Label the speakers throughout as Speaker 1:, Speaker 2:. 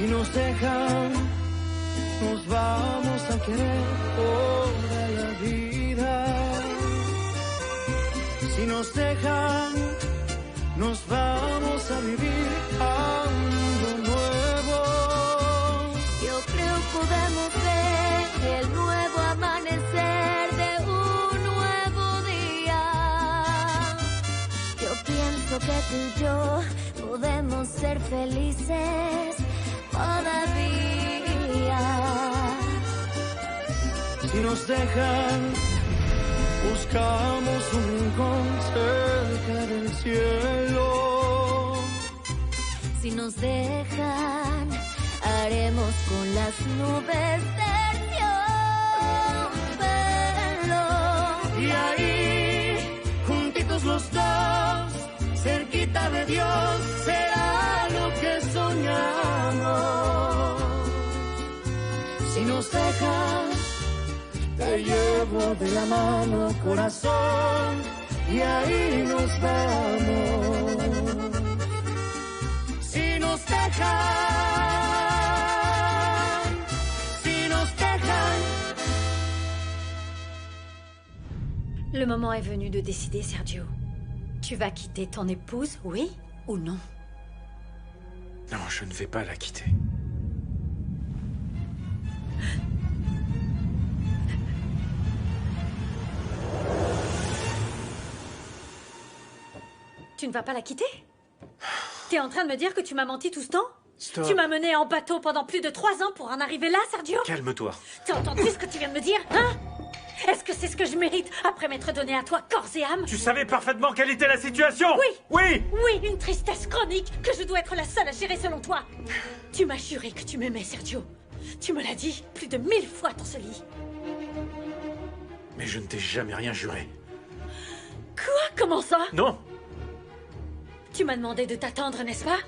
Speaker 1: Si nos dejan, nos vamos a querer toda la vida. Si nos dejan, nos vamos a vivir algo nuevo.
Speaker 2: Yo creo podemos ver el nuevo amanecer de un nuevo día. Yo pienso que tú y yo podemos ser felices todavía.
Speaker 1: Si nos dejan, buscamos un rincón cerca del cielo.
Speaker 2: Si nos dejan, haremos con las nubes terciopelo.
Speaker 1: Y ahí, juntitos los dos, cerquita de Dios, será lo que soñamos. Si nos dejan, te llevo de la mano, corazón, y ahí nos vamos. Si nos dejan, si nos dejan.
Speaker 3: Le moment est venu de décider, Sergio. Tu vas quitter ton épouse, oui ou non?
Speaker 4: Non, je ne vais pas la quitter.
Speaker 3: Tu ne vas pas la quitter? T'es en train de me dire que tu m'as menti tout ce temps?
Speaker 4: Stop.
Speaker 3: Tu m'as mené en bateau pendant plus de 3 ans pour en arriver là, Sergio?
Speaker 4: Calme-toi.
Speaker 3: T'as entendu ce que tu viens de me dire, hein? Est-ce que c'est ce que je mérite après m'être donné à toi corps et âme?
Speaker 4: Tu savais parfaitement quelle était la situation.
Speaker 3: Oui.
Speaker 4: Oui.
Speaker 3: Oui, une tristesse chronique que je dois être la seule à gérer selon toi. Tu m'as juré que tu m'aimais, Sergio. Tu me l'as dit plus de 1000 fois dans ce lit.
Speaker 4: Mais je ne t'ai jamais rien juré.
Speaker 3: Quoi? Comment ça?
Speaker 4: Non.
Speaker 3: Tu m'as demandé de t'attendre, n'est-ce pas?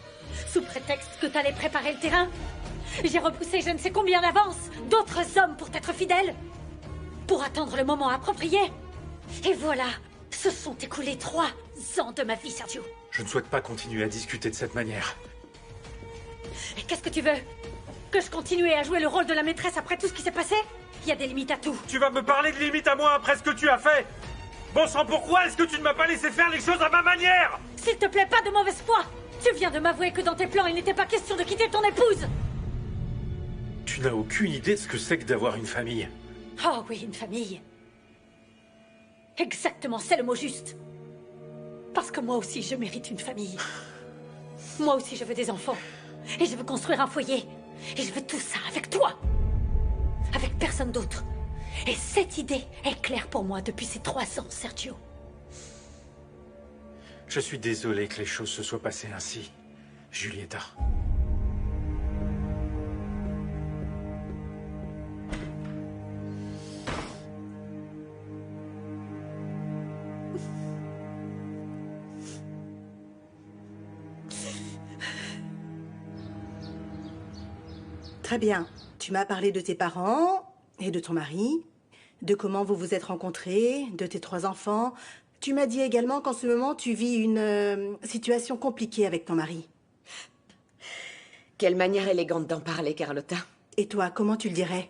Speaker 3: Sous prétexte que t'allais préparer le terrain. J'ai repoussé je ne sais combien d'avance d'autres hommes pour t'être fidèle. Pour attendre le moment approprié. Et voilà, se sont écoulés 3 ans de ma vie, Sergio.
Speaker 4: Je ne souhaite pas continuer à discuter de cette manière.
Speaker 3: Et qu'est-ce que tu veux? Que je continue à jouer le rôle de la maîtresse après tout ce qui s'est passé? Il y a des limites à tout.
Speaker 4: Tu vas me parler de limites à moi après ce que tu as fait? Bon sang, pourquoi est-ce que tu ne m'as pas laissé faire les choses à ma manière?
Speaker 3: S'il te plaît, pas de mauvaise foi. Tu viens de m'avouer que dans tes plans, il n'était pas question de quitter ton épouse.
Speaker 4: Tu n'as aucune idée de ce que c'est que d'avoir une famille.
Speaker 3: Oh oui, une famille. Exactement, c'est le mot juste. Parce que moi aussi, je mérite une famille. Moi aussi, je veux des enfants. Et je veux construire un foyer. Et je veux tout ça avec toi. Avec personne d'autre. Et cette idée est claire pour moi depuis ces 3 ans, Sergio.
Speaker 4: Je suis désolé que les choses se soient passées ainsi, Julieta.
Speaker 5: Très bien. Tu m'as parlé de tes parents et de ton mari, de comment vous vous êtes rencontrés, de tes 3 enfants. Tu m'as dit également qu'en ce moment, tu vis une situation compliquée avec ton mari.
Speaker 6: Quelle manière élégante d'en parler, Carlotta.
Speaker 5: Et toi, comment tu le dirais?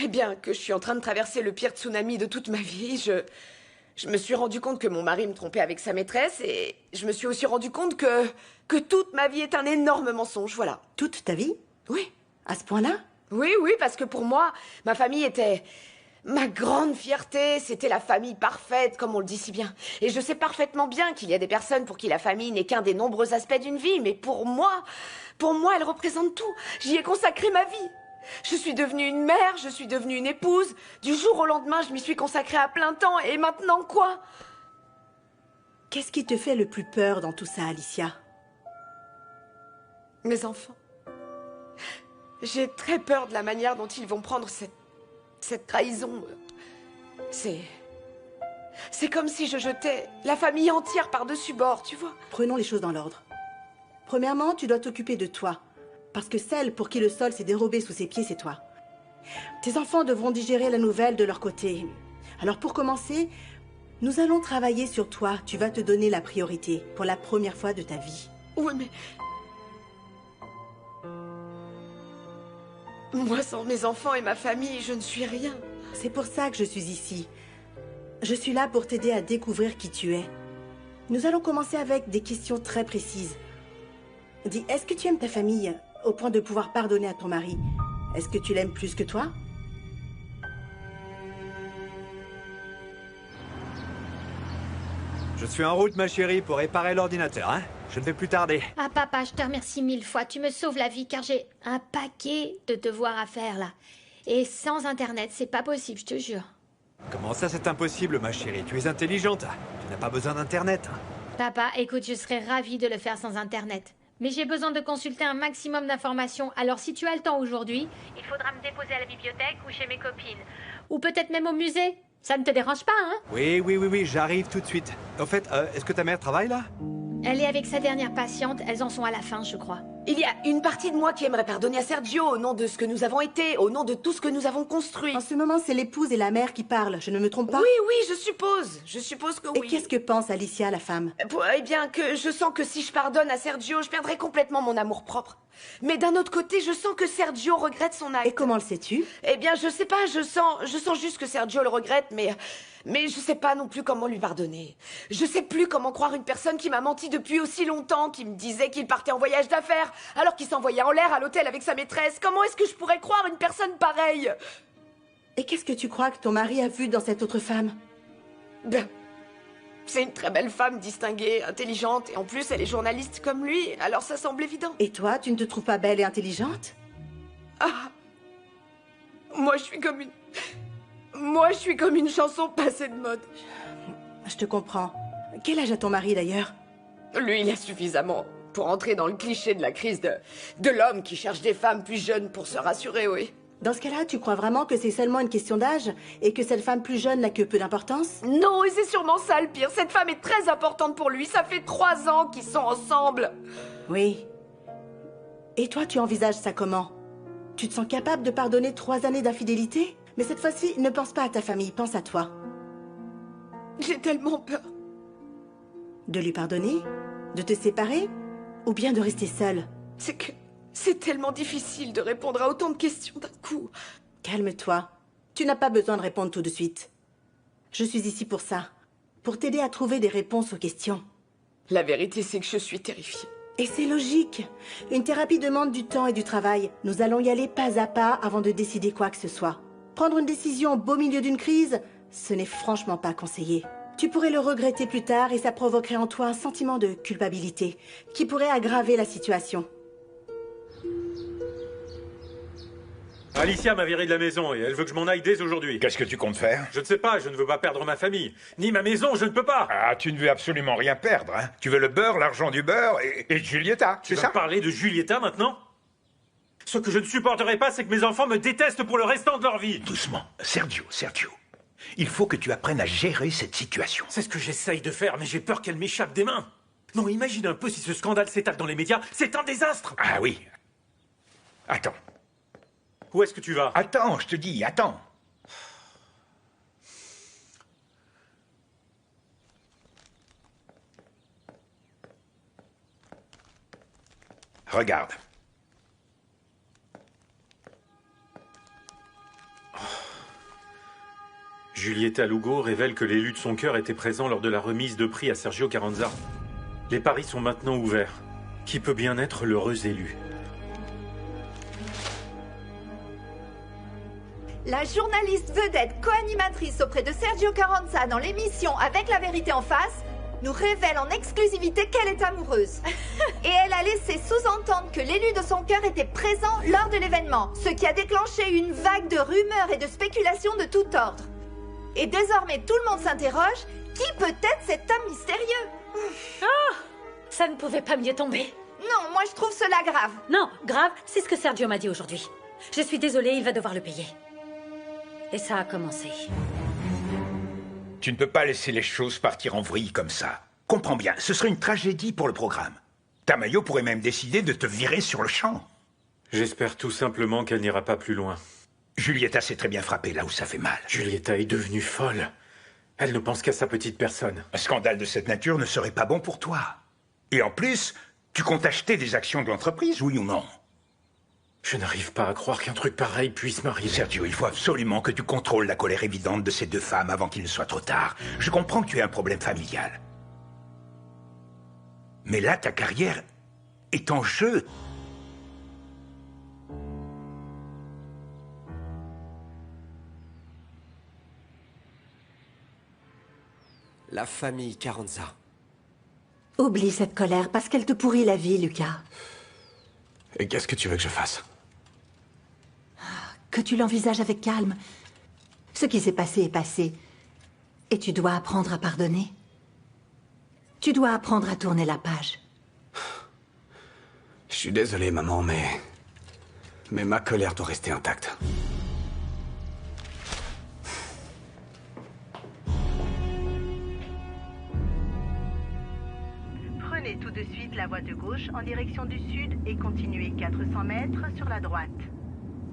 Speaker 6: Eh bien, que je suis en train de traverser le pire tsunami de toute ma vie. Je me suis rendu compte que mon mari me trompait avec sa maîtresse et je me suis aussi rendu compte que toute ma vie est un énorme mensonge, voilà.
Speaker 5: Toute ta vie?
Speaker 6: Oui.
Speaker 5: À ce point-là?
Speaker 6: Oui, parce que pour moi, ma famille était ma grande fierté. C'était la famille parfaite, comme on le dit si bien. Et je sais parfaitement bien qu'il y a des personnes pour qui la famille n'est qu'un des nombreux aspects d'une vie. Mais pour moi, elle représente tout. J'y ai consacré ma vie. Je suis devenue une mère, je suis devenue une épouse. Du jour au lendemain, je m'y suis consacrée à plein temps. Et maintenant, quoi?
Speaker 5: Qu'est-ce qui te fait le plus peur dans tout ça, Alicia?
Speaker 6: Mes enfants. J'ai très peur de la manière dont ils vont prendre cette trahison. C'est comme si je jetais la famille entière par-dessus bord, tu vois.
Speaker 5: Prenons les choses dans l'ordre. Premièrement, tu dois t'occuper de toi. Parce que celle pour qui le sol s'est dérobé sous ses pieds, c'est toi. Tes enfants devront digérer la nouvelle de leur côté. Alors pour commencer, nous allons travailler sur toi. Tu vas te donner la priorité pour la première fois de ta vie.
Speaker 6: Oui, mais... Moi, sans mes enfants et ma famille, je ne suis rien.
Speaker 5: C'est pour ça que je suis ici. Je suis là pour t'aider à découvrir qui tu es. Nous allons commencer avec des questions très précises. Dis, est-ce que tu aimes ta famille au point de pouvoir pardonner à ton mari? Est-ce que tu l'aimes plus que toi?
Speaker 7: Je suis en route, ma chérie, pour réparer l'ordinateur, hein? Je ne vais plus tarder.
Speaker 8: Ah papa, je te remercie 1000 fois. Tu me sauves la vie car j'ai un paquet de devoirs à faire là. Et sans internet, c'est pas possible, je te jure.
Speaker 7: Comment ça, c'est impossible, ma chérie? Tu es intelligente. Tu n'as pas besoin d'internet.
Speaker 8: Papa, écoute, je serais ravie de le faire sans internet. Mais j'ai besoin de consulter un maximum d'informations. Alors si tu as le temps aujourd'hui, il faudra me déposer à la bibliothèque ou chez mes copines. Ou peut-être même au musée. Ça ne te dérange pas, hein?
Speaker 7: Oui, j'arrive tout de suite. Au fait, est-ce que ta mère travaille là?
Speaker 8: Elle est avec sa dernière patiente. Elles en sont à la fin, je crois.
Speaker 6: Il y a une partie de moi qui aimerait pardonner à Sergio au nom de ce que nous avons été, au nom de tout ce que nous avons construit.
Speaker 5: En ce moment, c'est l'épouse et la mère qui parlent, je ne me trompe pas?
Speaker 6: Oui, je suppose. Je suppose que oui.
Speaker 5: Et qu'est-ce que pense Alicia, la femme?
Speaker 6: Eh bien, que je sens que si je pardonne à Sergio, je perdrai complètement mon amour-propre. Mais d'un autre côté, je sens que Sergio regrette son acte.
Speaker 5: Et comment le sais-tu?
Speaker 6: Eh bien, je sais pas, je sens juste que Sergio le regrette, mais je sais pas non plus comment lui pardonner. Je sais plus comment croire une personne qui m'a menti depuis aussi longtemps, qui me disait qu'il partait en voyage d'affaires, alors qu'il s'envoyait en l'air à l'hôtel avec sa maîtresse. Comment est-ce que je pourrais croire une personne pareille?
Speaker 5: Et qu'est-ce que tu crois que ton mari a vu dans cette autre femme?
Speaker 6: Ben, c'est une très belle femme, distinguée, intelligente, et en plus, elle est journaliste comme lui, alors ça semble évident.
Speaker 5: Et toi, tu ne te trouves pas belle et intelligente?
Speaker 6: Ah, moi, je suis comme une chanson passée de mode.
Speaker 5: Je te comprends. Quel âge a ton mari, d'ailleurs?
Speaker 6: Lui, il a suffisamment pour entrer dans le cliché de la crise de l'homme qui cherche des femmes plus jeunes pour se rassurer, oui.
Speaker 5: Dans ce cas-là, tu crois vraiment que c'est seulement une question d'âge et que cette femme plus jeune n'a que peu d'importance?
Speaker 6: Non, et c'est sûrement ça le pire. Cette femme est très importante pour lui. Ça fait 3 ans qu'ils sont ensemble.
Speaker 5: Oui. Et toi, tu envisages ça comment? Tu te sens capable de pardonner 3 années d'infidélité? Mais cette fois-ci, ne pense pas à ta famille, pense à toi.
Speaker 6: J'ai tellement peur.
Speaker 5: De lui pardonner? De te séparer? Ou bien de rester seule?
Speaker 6: C'est tellement difficile de répondre à autant de questions d'un coup.
Speaker 5: Calme-toi. Tu n'as pas besoin de répondre tout de suite. Je suis ici pour ça. Pour t'aider à trouver des réponses aux questions.
Speaker 6: La vérité, c'est que je suis terrifiée.
Speaker 5: Et c'est logique. Une thérapie demande du temps et du travail. Nous allons y aller pas à pas avant de décider quoi que ce soit. Prendre une décision au beau milieu d'une crise, ce n'est franchement pas conseillé. Tu pourrais le regretter plus tard et ça provoquerait en toi un sentiment de culpabilité qui pourrait aggraver la situation.
Speaker 4: Alicia m'a viré de la maison et elle veut que je m'en aille dès aujourd'hui.
Speaker 9: Qu'est-ce que tu comptes faire?
Speaker 4: Je ne sais pas, je ne veux pas perdre ma famille. Ni ma maison, je ne peux pas.
Speaker 9: Ah, tu ne veux absolument rien perdre, hein? Tu veux le beurre, l'argent du beurre et Giulietta,
Speaker 4: Tu
Speaker 9: c'est
Speaker 4: vas
Speaker 9: ça?
Speaker 4: parler de Giulietta maintenant? Ce que je ne supporterai pas, c'est que mes enfants me détestent pour le restant de leur vie.
Speaker 9: Doucement. Sergio. Il faut que tu apprennes à gérer cette situation.
Speaker 4: C'est ce que j'essaye de faire, mais j'ai peur qu'elle m'échappe des mains. Non, imagine un peu si ce scandale s'étale dans les médias. C'est un désastre.
Speaker 9: Ah oui. Attends.
Speaker 4: Où est-ce que tu vas?
Speaker 9: Attends, je te dis, attends. Regarde.
Speaker 4: Giulietta Lugo révèle que l'élu de son cœur était présent lors de la remise de prix à Sergio Carranza. Les paris sont maintenant ouverts. Qui peut bien être l'heureux élu?
Speaker 10: La journaliste vedette co-animatrice auprès de Sergio Carranza dans l'émission Avec la vérité en face nous révèle en exclusivité qu'elle est amoureuse. Et elle a laissé sous-entendre que l'élu de son cœur était présent lors de l'événement, ce qui a déclenché une vague de rumeurs et de spéculations de tout ordre. Et désormais, tout le monde s'interroge, qui peut être cet homme mystérieux?
Speaker 3: Oh, ça ne pouvait pas mieux tomber.
Speaker 10: Non, moi je trouve cela grave.
Speaker 3: Non, grave, c'est ce que Sergio m'a dit aujourd'hui. Je suis désolée, il va devoir le payer. Et ça a commencé.
Speaker 9: Tu ne peux pas laisser les choses partir en vrille comme ça. Comprends bien, ce serait une tragédie pour le programme. Tamayo pourrait même décider de te virer sur le champ.
Speaker 4: J'espère tout simplement qu'elle n'ira pas plus loin.
Speaker 9: Giulietta s'est très bien frappée là où ça fait mal.
Speaker 4: Giulietta est devenue folle. Elle ne pense qu'à sa petite personne.
Speaker 9: Un scandale de cette nature ne serait pas bon pour toi. Et en plus, tu comptes acheter des actions de l'entreprise, oui ou non?
Speaker 4: Je n'arrive pas à croire qu'un truc pareil puisse m'arriver.
Speaker 9: Sergio, il faut absolument que tu contrôles la colère évidente de ces deux femmes avant qu'il ne soit trop tard. Je comprends que tu aies un problème familial. Mais là, ta carrière est en jeu.
Speaker 11: La famille Carranza.
Speaker 12: Oublie cette colère parce qu'elle te pourrit la vie, Lucas.
Speaker 11: Et qu'est-ce que tu veux que je fasse?
Speaker 12: Que tu l'envisages avec calme. Ce qui s'est passé est passé. Et tu dois apprendre à pardonner. Tu dois apprendre à tourner la page.
Speaker 11: Je suis désolé, maman, mais ma colère doit rester intacte.
Speaker 5: Prenez tout de suite la voie de gauche en direction du sud et continuez 400 mètres sur la droite.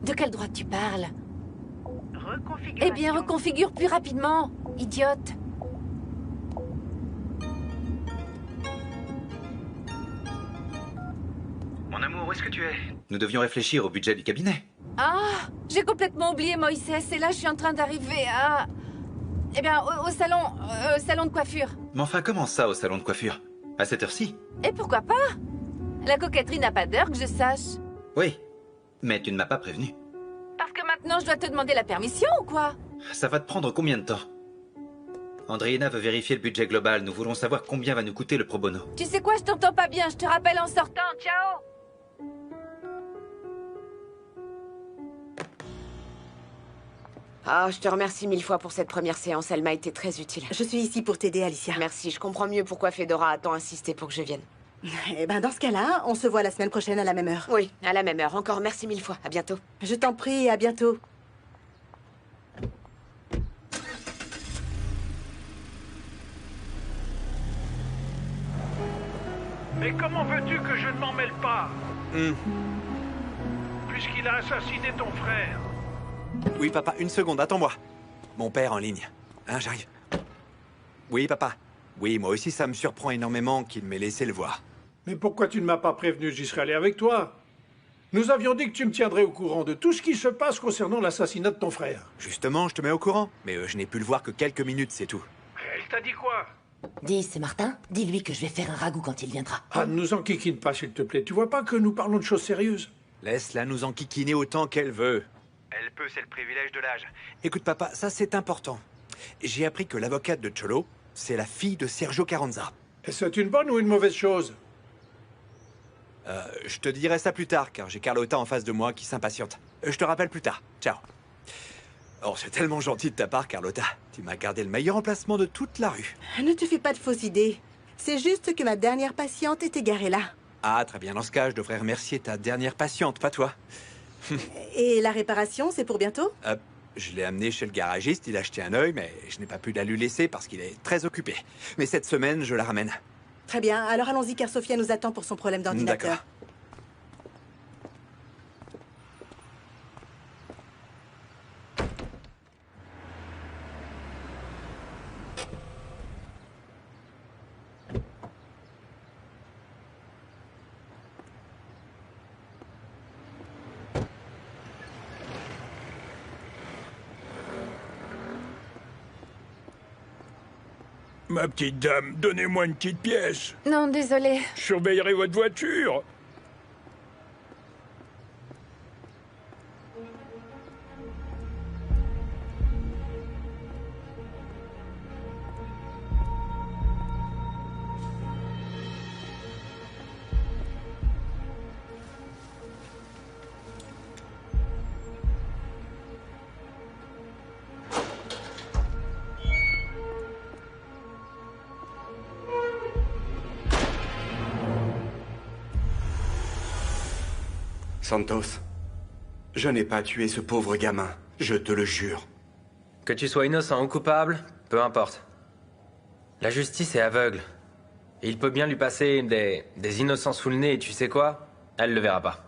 Speaker 3: De quelle droite tu parles?
Speaker 5: Reconfiguration.
Speaker 3: Eh bien, reconfigure plus rapidement, idiote.
Speaker 13: Mon amour, où est-ce que tu es? Nous devions réfléchir au budget du cabinet.
Speaker 3: Ah, j'ai complètement oublié Moïse, et là je suis en train d'arriver à... Eh bien, au salon de coiffure.
Speaker 13: Mais enfin, comment ça, au salon de coiffure? À cette heure-ci?
Speaker 3: Et pourquoi pas? La coquetterie n'a pas d'heure que je sache.
Speaker 13: Oui, mais tu ne m'as pas prévenu.
Speaker 3: Parce que maintenant je dois te demander la permission ou quoi?
Speaker 13: Ça va te prendre combien de temps? Andréina veut vérifier le budget global. Nous voulons savoir combien va nous coûter le pro bono.
Speaker 3: Tu sais quoi, je t'entends pas bien, je te rappelle en sortant, ciao!
Speaker 6: Ah, je te remercie 1000 fois pour cette première séance, elle m'a été très utile.
Speaker 5: Je suis ici pour t'aider, Alicia.
Speaker 6: Merci, je comprends mieux pourquoi Fedora a tant insisté pour que je vienne.
Speaker 5: Eh ben, dans ce cas-là, on se voit la semaine prochaine à la même heure.
Speaker 6: Oui, à la même heure. Encore merci 1000 fois. À bientôt.
Speaker 5: Je t'en prie, à bientôt.
Speaker 14: Mais comment veux-tu que je ne m'en mêle pas? Puisqu'il a assassiné ton frère.
Speaker 7: Oui, papa, une seconde, attends-moi. Mon père en ligne. Hein, j'arrive. Oui, papa. Oui, moi aussi, ça me surprend énormément qu'il m'ait laissé le voir.
Speaker 14: Mais pourquoi tu ne m'as pas prévenu? J'y serais allé avec toi. Nous avions dit que tu me tiendrais au courant de tout ce qui se passe concernant l'assassinat de ton frère.
Speaker 7: Justement, je te mets au courant. Mais je n'ai pu le voir que quelques minutes, c'est tout.
Speaker 14: Elle t'a dit quoi?
Speaker 15: Dis, c'est Martin. Dis-lui que je vais faire un ragoût quand il viendra.
Speaker 14: Ah, ne nous enquiquine pas, s'il te plaît. Tu vois pas que nous parlons de choses sérieuses?
Speaker 7: Laisse-la nous enquiquiner autant qu'elle veut. Elle peut, c'est le privilège de l'âge. Écoute, papa, ça c'est important. J'ai appris que l'avocate de Cholo, c'est la fille de Sergio Carranza.
Speaker 14: Et c'est une bonne ou une mauvaise chose?
Speaker 7: Je te dirai ça plus tard, car j'ai Carlotta en face de moi qui s'impatiente. Je te rappelle plus tard. Ciao. Oh, c'est tellement gentil de ta part, Carlotta. Tu m'as gardé le meilleur emplacement de toute la rue.
Speaker 5: Ne te fais pas de fausses idées. C'est juste que ma dernière patiente était garée là.
Speaker 7: Ah, très bien. Dans ce cas, je devrais remercier ta dernière patiente, pas toi.
Speaker 5: Et la réparation, c'est pour bientôt?
Speaker 7: Je l'ai amené chez le garagiste, il a acheté un œil, mais je n'ai pas pu la lui laisser parce qu'il est très occupé. Mais cette semaine, je la ramène.
Speaker 5: Très bien, alors allons-y car Sophia nous attend pour son problème d'ordinateur.
Speaker 7: D'accord.
Speaker 14: Ma petite dame, donnez-moi une petite pièce.
Speaker 3: Non, désolé.
Speaker 14: Je surveillerai votre voiture.
Speaker 11: Santos, je n'ai pas tué ce pauvre gamin, je te le jure.
Speaker 16: Que tu sois innocent ou coupable, peu importe. La justice est aveugle. Et il peut bien lui passer des innocents sous le nez et tu sais quoi? Elle le verra pas.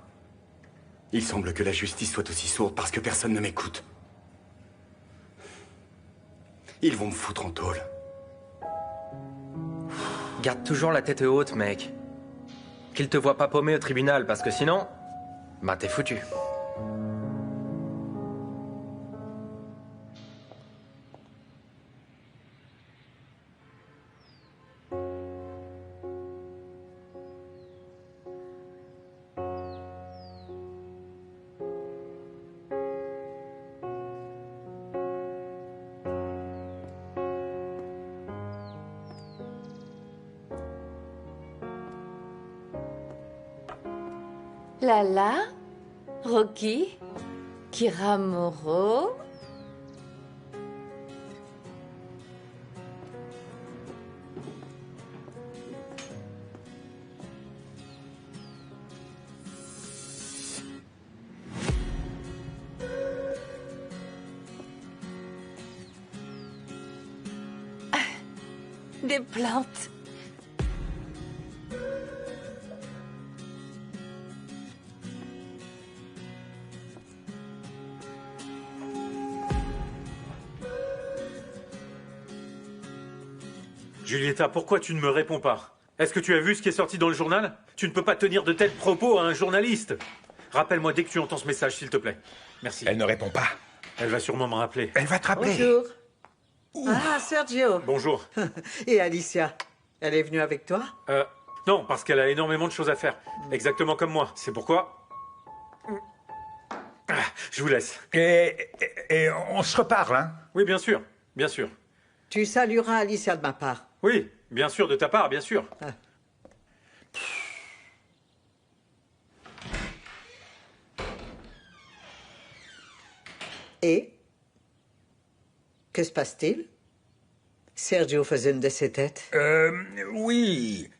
Speaker 11: Il semble que la justice soit aussi sourde parce que personne ne m'écoute. Ils vont me foutre en tôle.
Speaker 16: Garde toujours la tête haute, mec. Qu'ils te voient pas paumé au tribunal, parce que sinon... Ben t'es foutu.
Speaker 17: Lala, Rocky, Kiramoro. Des plantes.
Speaker 4: Julieta, pourquoi tu ne me réponds pas? Est-ce que tu as vu ce qui est sorti dans le journal? Tu ne peux pas tenir de tels propos à un journaliste. Rappelle-moi dès que tu entends ce message, s'il te plaît. Merci.
Speaker 9: Elle ne répond pas.
Speaker 4: Elle va sûrement me rappeler.
Speaker 9: Elle va te rappeler.
Speaker 18: Bonjour. Ah, Sergio.
Speaker 4: Bonjour.
Speaker 18: Et Alicia, elle est venue avec toi?
Speaker 4: Non, parce qu'elle a énormément de choses à faire. Exactement comme moi. C'est pourquoi... Ah, je vous laisse.
Speaker 9: Et on se reparle, hein?
Speaker 4: Oui, bien sûr. Bien sûr.
Speaker 18: Tu salueras Alicia de ma part.
Speaker 4: Oui, bien sûr, de ta part, bien sûr.
Speaker 18: Et? Que se passe-t-il? Sergio faisait une de ses têtes.
Speaker 9: Oui.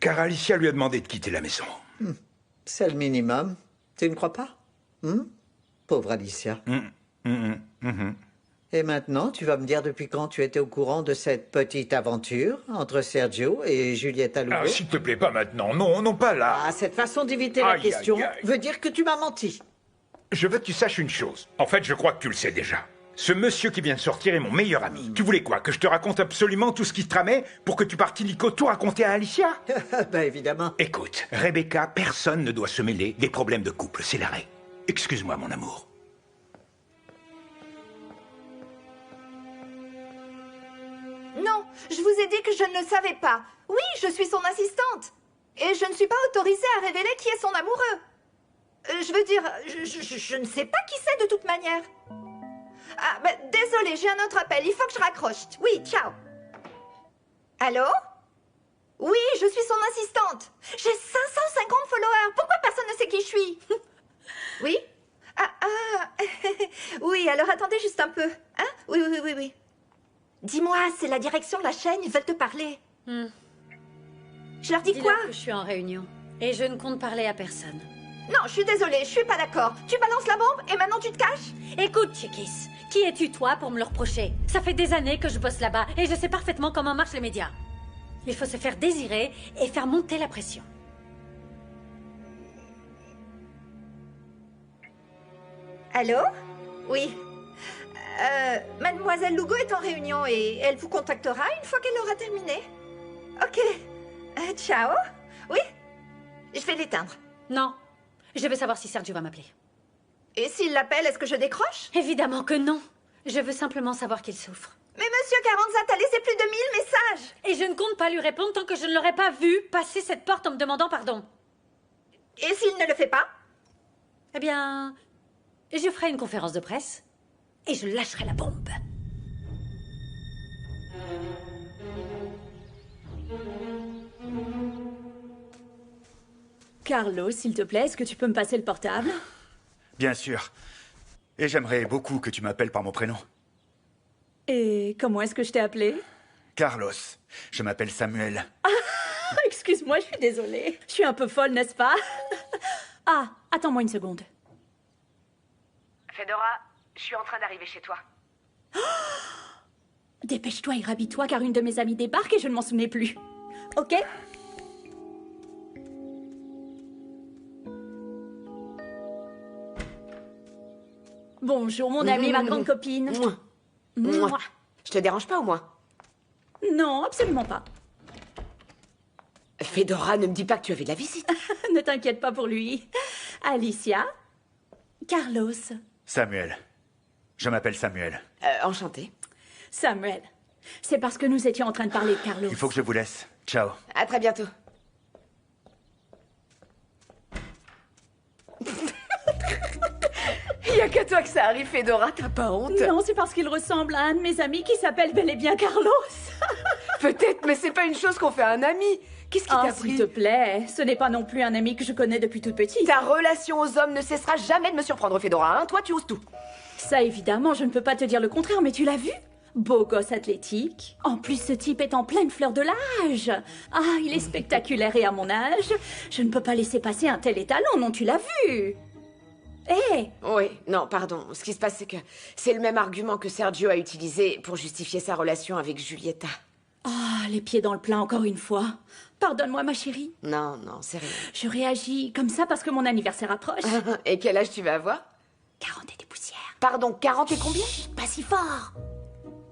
Speaker 9: Car Alicia lui a demandé de quitter la maison.
Speaker 18: C'est le minimum. Tu ne crois pas? Pauvre Alicia. Et maintenant, tu vas me dire depuis quand tu étais au courant de cette petite aventure entre Sergio et Julieta Lugo?
Speaker 9: Ah, s'il te plaît, pas maintenant. Non, non, pas là.
Speaker 18: Ah, cette façon d'éviter la
Speaker 9: Aïe,
Speaker 18: question
Speaker 9: aïe, aïe.
Speaker 18: veut dire que tu m'as menti.
Speaker 9: Je veux que tu saches une chose. En fait, je crois que tu le sais déjà. Ce monsieur qui vient de sortir est mon meilleur ami. Tu voulais quoi? Que je te raconte absolument tout ce qui se tramait pour que tu partes illico tout raconter à Alicia?
Speaker 18: Ben évidemment.
Speaker 9: Écoute, Rebecca, personne ne doit se mêler des problèmes de couple. C'est la règle. Excuse-moi, mon amour.
Speaker 10: Non, je vous ai dit que je ne le savais pas. Oui, je suis son assistante. Et je ne suis pas autorisée à révéler qui est son amoureux. Je veux dire, je ne sais pas qui c'est de toute manière. Ah, bah, désolée, j'ai un autre appel. Il faut que je raccroche. Oui, ciao. Allô? Oui, je suis son assistante. J'ai 550 followers. Pourquoi personne ne sait qui je suis? Oui? Oui, alors attendez juste un peu. Hein? Oui. Dis-moi, c'est la direction de la chaîne, ils veulent te parler. Je leur dis quoi?
Speaker 3: Dis-leur que je suis en réunion. Et je ne compte parler à personne.
Speaker 10: Non, je suis désolée, je suis pas d'accord. Tu balances la bombe et maintenant tu te caches?
Speaker 3: Écoute, Chiquis, qui es-tu toi pour me le reprocher? Ça fait des années que je bosse là-bas et je sais parfaitement comment marchent les médias. Il faut se faire désirer et faire monter la pression.
Speaker 10: Allô? Oui. Mademoiselle Lugo est en réunion et elle vous contactera une fois qu'elle aura terminé. Ok. Ciao. Oui? Je vais l'éteindre.
Speaker 3: Non. Je veux savoir si Sergio va m'appeler.
Speaker 10: Et s'il l'appelle, est-ce que je décroche?
Speaker 3: Évidemment que non. Je veux simplement savoir qu'il souffre.
Speaker 10: Mais Monsieur Carranza t'a laissé plus de 1000 messages.
Speaker 3: Et je ne compte pas lui répondre tant que je ne l'aurai pas vu passer cette porte en me demandant pardon.
Speaker 10: Et s'il ne le fait pas?
Speaker 3: Eh bien, je ferai une conférence de presse et je lâcherai la bombe.
Speaker 19: Carlo, s'il te plaît, est-ce que tu peux me passer le portable?
Speaker 11: Bien sûr. Et j'aimerais beaucoup que tu m'appelles par mon prénom.
Speaker 19: Et comment est-ce que je t'ai appelé?
Speaker 11: Carlos. Je m'appelle Samuel.
Speaker 19: Ah, excuse-moi, je suis désolée. Je suis un peu folle, n'est-ce pas? Ah, attends-moi une seconde.
Speaker 6: Fedora, je suis en train d'arriver chez toi.
Speaker 19: Dépêche-toi et rhabille-toi car une de mes amies débarque et je ne m'en souvenais plus. Ok? Bonjour, mon amie, ma grande copine.
Speaker 6: Mouah. Je te dérange pas au moins?
Speaker 19: Non, absolument pas.
Speaker 6: Fedora, ne me dis pas que tu avais de la visite.
Speaker 19: Ne t'inquiète pas pour lui. Alicia, Carlos.
Speaker 9: Samuel. Je m'appelle Samuel.
Speaker 6: Enchanté.
Speaker 19: Samuel, c'est parce que nous étions en train de parler de Carlos.
Speaker 9: Il faut que je vous laisse. Ciao.
Speaker 6: À très bientôt. Il y a que toi que ça arrive, Fedora, t'as pas honte?
Speaker 19: Non, c'est parce qu'il ressemble à un de mes amis qui s'appelle bel et bien Carlos.
Speaker 6: Peut-être, mais c'est pas une chose qu'on fait à un ami. Qu'est-ce qui t'a pris?
Speaker 19: S'il te plaît, ce n'est pas non plus un ami que je connais depuis toute petite.
Speaker 6: Ta relation aux hommes ne cessera jamais de me surprendre, Fedora, hein? Toi, tu oses tout.
Speaker 19: Ça, évidemment, je ne peux pas te dire le contraire, mais tu l'as vu? Beau gosse athlétique. En plus, ce type est en pleine fleur de l'âge. Ah, il est spectaculaire et à mon âge, je ne peux pas laisser passer un tel étalon, non, tu l'as vu? Hé!
Speaker 6: Oui, non, pardon. Ce qui se passe, c'est que c'est le même argument que Sergio a utilisé pour justifier sa relation avec Giulietta.
Speaker 19: Ah, les pieds dans le plat encore une fois. Pardonne-moi, ma chérie.
Speaker 6: Non, non, c'est rien.
Speaker 19: Je réagis comme ça parce que mon anniversaire approche.
Speaker 6: Et quel âge tu vas avoir?
Speaker 19: 40 et des poussières.
Speaker 6: Pardon, 40 et combien?
Speaker 19: Pas si fort.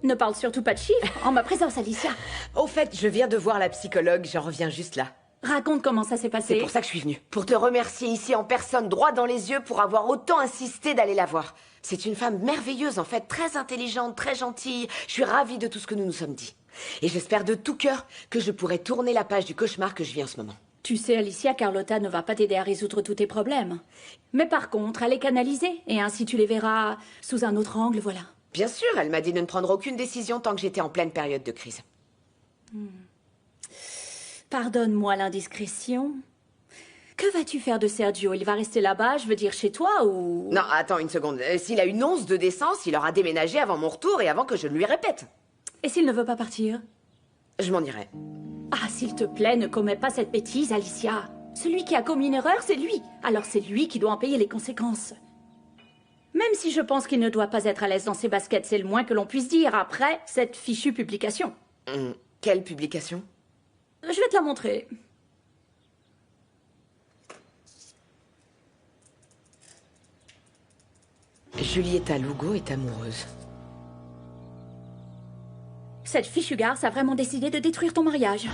Speaker 19: Ne parle surtout pas de chiffres en ma présence, Alicia.
Speaker 6: Au fait, je viens de voir la psychologue, j'en reviens juste là.
Speaker 19: Raconte comment ça s'est passé.
Speaker 6: C'est pour ça que je suis venue. Pour te remercier ici en personne, droit dans les yeux, pour avoir autant insisté d'aller la voir. C'est une femme merveilleuse, en fait, très intelligente, très gentille. Je suis ravie de tout ce que nous nous sommes dit. Et j'espère de tout cœur que je pourrai tourner la page du cauchemar que je vis en ce moment.
Speaker 19: Tu sais, Alicia, Carlotta ne va pas t'aider à résoudre tous tes problèmes. Mais par contre, elle est canalisée, et ainsi tu les verras sous un autre angle, voilà.
Speaker 6: Bien sûr, elle m'a dit de ne prendre aucune décision tant que j'étais en pleine période de crise.
Speaker 19: Pardonne-moi l'indiscrétion. Que vas-tu faire de Sergio? Il va rester là-bas, je veux dire chez toi, ou...
Speaker 6: Non, attends une seconde. S'il a une once de décence, il aura déménagé avant mon retour et avant que je le lui répète.
Speaker 19: Et s'il ne veut pas partir?
Speaker 6: Je m'en irai.
Speaker 19: Ah, s'il te plaît, ne commets pas cette bêtise, Alicia. Celui qui a commis une erreur, c'est lui. Alors c'est lui qui doit en payer les conséquences. Même si je pense qu'il ne doit pas être à l'aise dans ses baskets, c'est le moins que l'on puisse dire après cette fichue publication.
Speaker 6: Quelle publication?
Speaker 19: Je vais te la montrer.
Speaker 6: Giulietta Lugo est amoureuse.
Speaker 19: Cette fichue garce a vraiment décidé de détruire ton mariage.